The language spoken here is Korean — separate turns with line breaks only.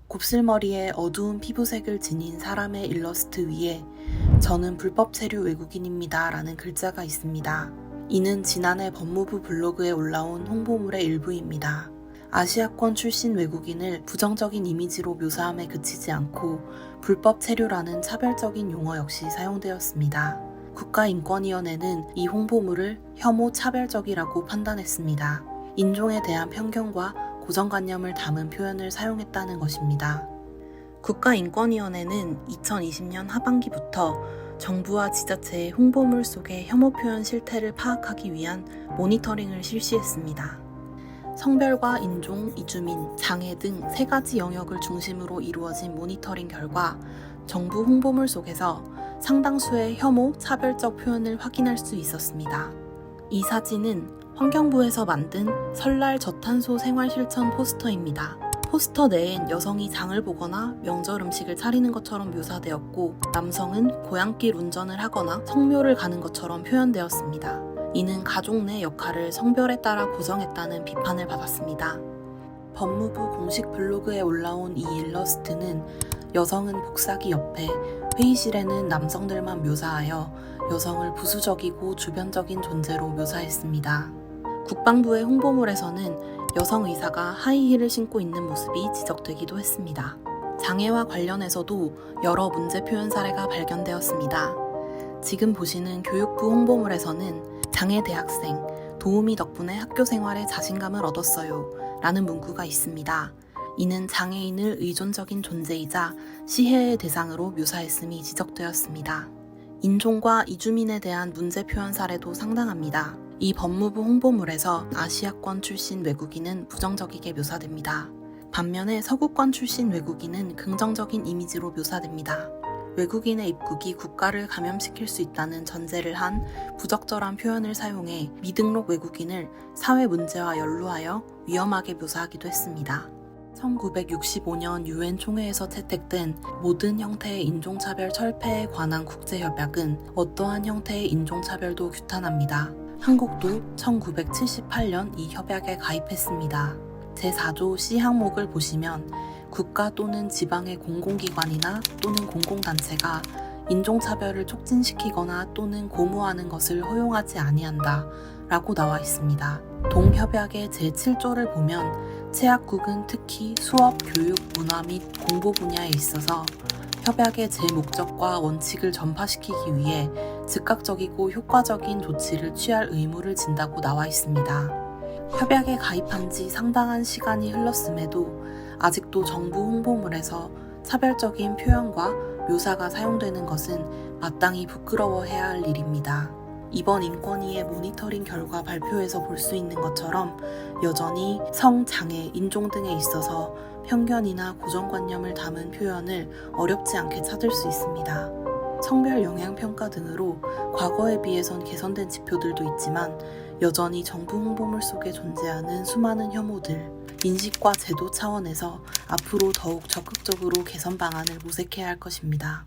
곱슬머리에 어두운 피부색을 지닌 사람의 일러스트 위에 "저는 불법 체류 외국인입니다" 라는 글자가 있습니다. 이는 지난해 법무부 블로그에 올라온 홍보물의 일부입니다. 아시아권 출신 외국인을 부정적인 이미지로 묘사함에 그치지 않고 불법 체류라는 차별적인 용어 역시 사용되었습니다. 국가인권위원회는 이 홍보물을 혐오 차별적이라고 판단했습니다. 인종에 대한 편견과 고정관념을 담은 표현을 사용했다는 것입니다. 국가인권위원회는 2020년 하반기부터 정부와 지자체의 홍보물 속의 혐오 표현 실태를 파악하기 위한 모니터링을 실시했습니다. 성별과 인종, 이주민, 장애 등 3가지 영역을 중심으로 이루어진 모니터링 결과 정부 홍보물 속에서 상당수의 혐오, 차별적 표현을 확인할 수 있었습니다. 이 사진은 환경부에서 만든 설날 저탄소 생활실천 포스터입니다. 포스터 내엔 여성이 장을 보거나 명절 음식을 차리는 것처럼 묘사되었고, 남성은 고향길 운전을 하거나 성묘를 가는 것처럼 표현되었습니다. 이는 가족 내 역할을 성별에 따라 고정했다는 비판을 받았습니다. 법무부 공식 블로그에 올라온 이 일러스트는 여성은 복사기 옆에 회의실에는 남성들만 묘사하여 여성을 부수적이고 주변적인 존재로 묘사했습니다. 국방부의 홍보물에서는 여성 의사가 하이힐을 신고 있는 모습이 지적되기도 했습니다. 장애와 관련해서도 여러 문제 표현 사례가 발견되었습니다. 지금 보시는 교육부 홍보물에서는 장애 대학생, 도우미 덕분에 학교 생활에 자신감을 얻었어요 라는 문구가 있습니다. 이는 장애인을 의존적인 존재이자 시해의 대상으로 묘사했음이 지적되었습니다. 인종과 이주민에 대한 문제 표현 사례도 상당합니다. 이 법무부 홍보물에서 아시아권 출신 외국인은 부정적이게 묘사됩니다. 반면에 서구권 출신 외국인은 긍정적인 이미지로 묘사됩니다. 외국인의 입국이 국가를 감염시킬 수 있다는 전제를 한 부적절한 표현을 사용해 미등록 외국인을 사회 문제와 연루하여 위험하게 묘사하기도 했습니다. 1965년 유엔 총회에서 채택된 모든 형태의 인종차별 철폐에 관한 국제협약은 어떠한 형태의 인종차별도 규탄합니다. 한국도 1978년 이 협약에 가입했습니다. 제4조 C 항목을 보시면 국가 또는 지방의 공공기관이나 또는 공공단체가 인종차별을 촉진시키거나 또는 고무하는 것을 허용하지 아니한다 라고 나와 있습니다. 동협약의 제7조를 보면 체약국은 특히 수업, 교육, 문화 및 공보 분야에 있어서 협약의 제 목적과 원칙을 전파시키기 위해 즉각적이고 효과적인 조치를 취할 의무를 진다고 나와 있습니다. 협약에 가입한 지 상당한 시간이 흘렀음에도 아직도 정부 홍보물에서 차별적인 표현과 묘사가 사용되는 것은 마땅히 부끄러워해야 할 일입니다. 이번 인권위의 모니터링 결과 발표에서 볼 수 있는 것처럼 여전히 성, 장애, 인종 등에 있어서 편견이나 고정관념을 담은 표현을 어렵지 않게 찾을 수 있습니다. 성별 영향평가 등으로 과거에 비해선 개선된 지표들도 있지만 여전히 정부 홍보물 속에 존재하는 수많은 혐오들, 인식과 제도 차원에서 앞으로 더욱 적극적으로 개선 방안을 모색해야 할 것입니다.